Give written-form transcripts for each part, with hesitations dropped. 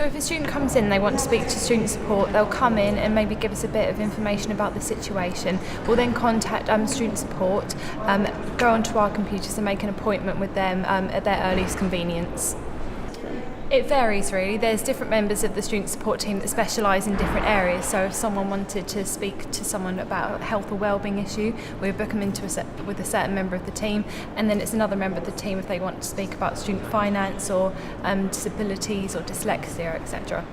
if a student comes in and they want to speak to student support, they'll come in and maybe give us a bit of information about the situation. We'll then contact student support, go onto our computers and make an appointment with them at their earliest convenience. It varies really. There's different members of the student support team that specialise in different areas. So if someone wanted to speak to someone about a health or wellbeing issue, we would book them into with a certain member of the team, and then it's another member of the team if they want to speak about student finance or disabilities or dyslexia, etc.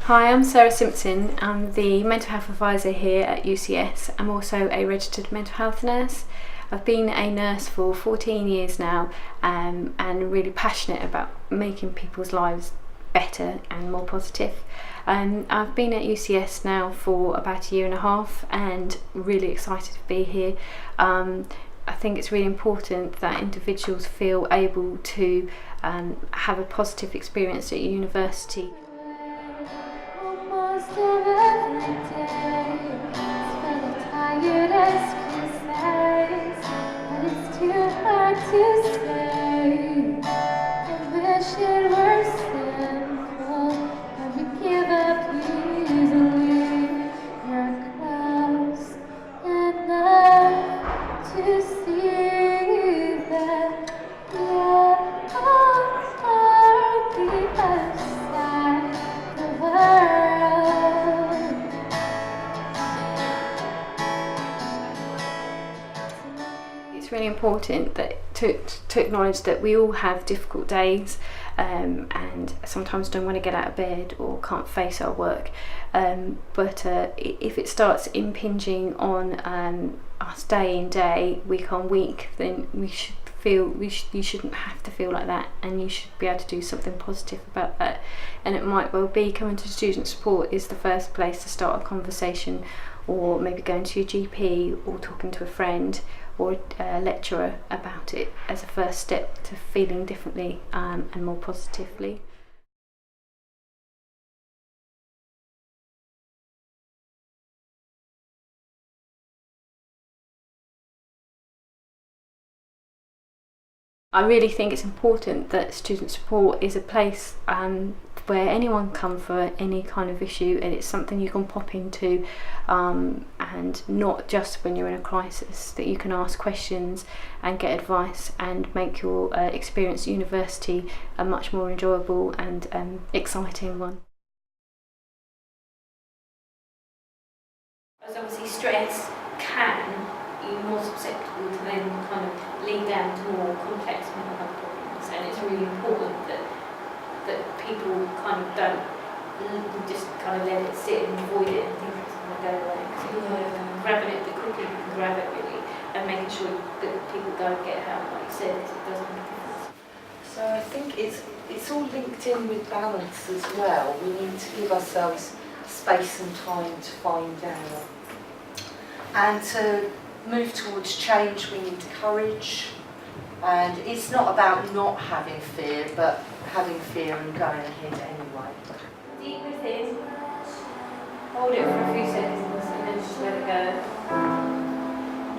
Hi, I'm Sarah Simpson. I'm the mental health advisor here at UCS. I'm also a registered mental health nurse. I've been a nurse for 14 years now and really passionate about making people's lives better and more positive. I've been at UCS now for about a year and a half and really excited to be here. I think it's really important that individuals feel able to have a positive experience at university. It's really important that to acknowledge that we all have difficult days and sometimes don't want to get out of bed or can't face our work, but if it starts impinging on us day in day, week on week, then you shouldn't have to feel like that, and you should be able to do something positive about that. And it might well be coming to student support is the first place to start a conversation, or maybe going to your GP or talking to a friend or a lecturer about it as a first step to feeling differently and more positively. I really think it's important that student support is a place where anyone can come for any kind of issue, and it's something you can pop into, and not just when you're in a crisis, that you can ask questions and get advice and make your experience at university a much more enjoyable and exciting one. As obviously stress can, you're more susceptible to then kind of lead down to more complex mental health problems, and it's really important that people kind of don't just kind of let it sit and avoid it and think it's going to go away. Because you're kind of grabbing it the quicker you can grab it really, and making sure that people go and get help, like you said, because it does make a difference. So I think it's all linked in with balance as well. We need to give ourselves space and time to find out. And to move towards change, we need courage. And it's not about not having fear, but having fear and going ahead anyway. Deep within, hold it for a few seconds and then just let it go.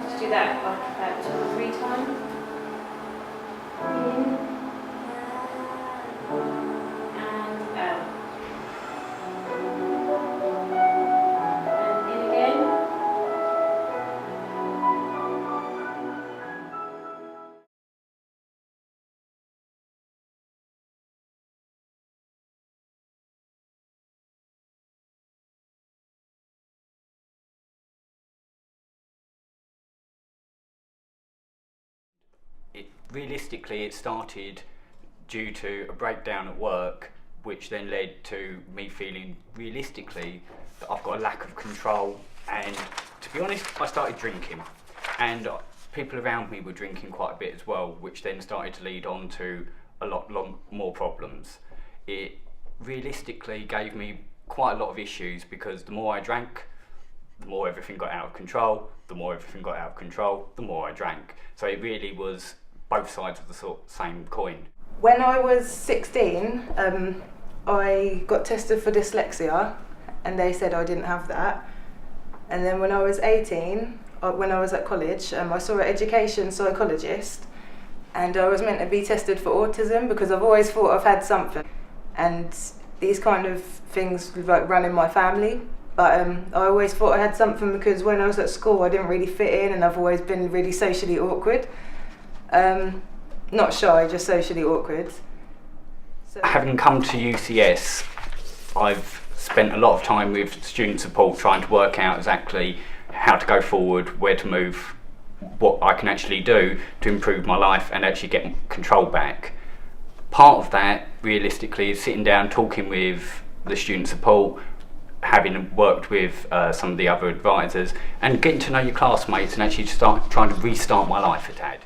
Just do that like about 2 or 3 times. In and out. And in again. Realistically, it started due to a breakdown at work, which then led to me feeling realistically that I've got a lack of control, and to be honest, I started drinking, and people around me were drinking quite a bit as well, which then started to lead on to a lot more problems. It realistically gave me quite a lot of issues, because the more I drank, the more everything got out of control, the more everything got out of control, the more I drank. So it really was both sides of the same coin. When I was 16, I got tested for dyslexia and they said I didn't have that. And then when I was 18, when I was at college, I saw an education psychologist, and I was meant to be tested for autism because I've always thought I've had something, and these kind of things like run in my family. But I always thought I had something because when I was at school I didn't really fit in, and I've always been really socially awkward. Not shy, just socially awkward. So, having come to UCS, I've spent a lot of time with student support trying to work out exactly how to go forward, where to move, what I can actually do to improve my life and actually get control back. Part of that, realistically, is sitting down, talking with the student support, having worked with some of the other advisors, and getting to know your classmates and actually start trying to restart my life a tad.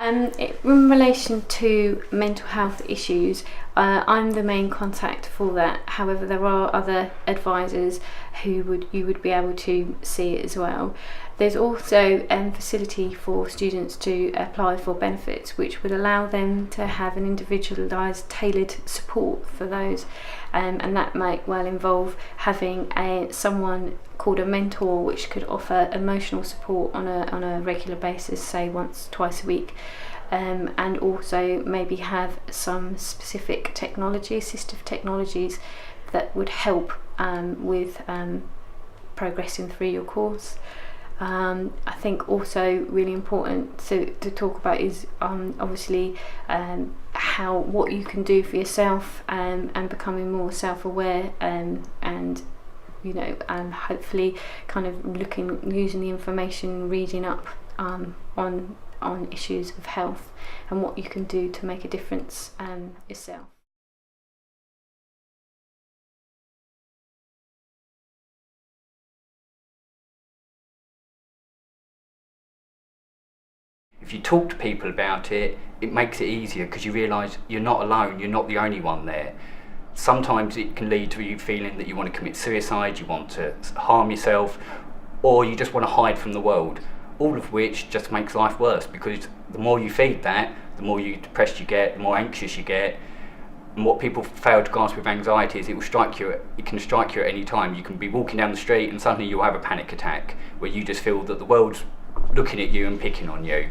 In relation to mental health issues, I'm the main contact for that. However, there are other advisors who you would be able to see it as well. There's also a facility for students to apply for benefits, which would allow them to have an individualised, tailored support for those, and that might well involve having someone called a mentor, which could offer emotional support on a regular basis, say once, twice a week. And also maybe have some specific assistive technologies that would help with progressing through your course. I think also really important to talk about is obviously what you can do for yourself and becoming more self-aware and hopefully kind of using the information, reading up on issues of health and what you can do to make a difference yourself. If you talk to people about it, it makes it easier because you realise you're not alone, you're not the only one there. Sometimes it can lead to you feeling that you want to commit suicide, you want to harm yourself, or you just want to hide from the world. All of which just makes life worse, because the more you feed that, the more depressed you get, the more anxious you get. And what people fail to grasp with anxiety is it can strike you at any time. You can be walking down the street and suddenly you'll have a panic attack where you just feel that the world's looking at you and picking on you.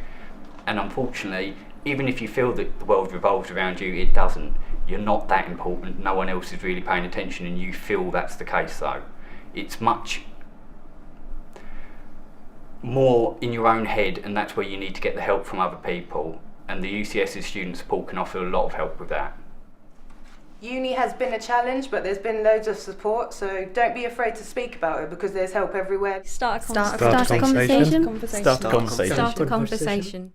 And unfortunately, even if you feel that the world revolves around you, it doesn't. You're not that important, no one else is really paying attention, and you feel that's the case though. It's much more in your own head, and that's where you need to get the help from other people, and the UCS's student support can offer a lot of help with that. Uni has been a challenge, but there's been loads of support, so don't be afraid to speak about it because there's help everywhere. Start a conversation. Start a conversation.